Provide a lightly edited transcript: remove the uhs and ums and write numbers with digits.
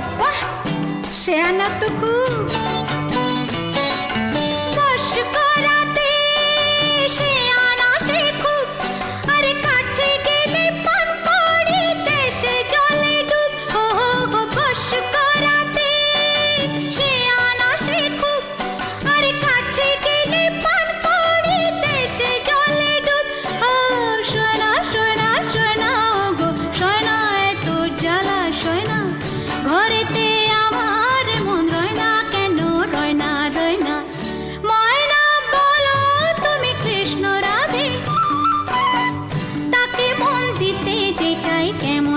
বাবা শেয়ানা তো খুব বশ করাতে শেয়ানা সে খুব আরে কাছে গেলে পান পড়িতে সে জলে ডুব ও বশ করাতে শেয়ানা সে খুব আরে কাছে গেলে পান পড়িতে সে জলে ডুব ও সোনা সোনা সোনা গো সোনা এত জ্বালা সোনা ঘরেতে আমার মন রয় না কেন রয় না রয় না ময়না বলো তুমি কৃষ্ণ রাধে তাকে মন দিতে যে চাই কেমন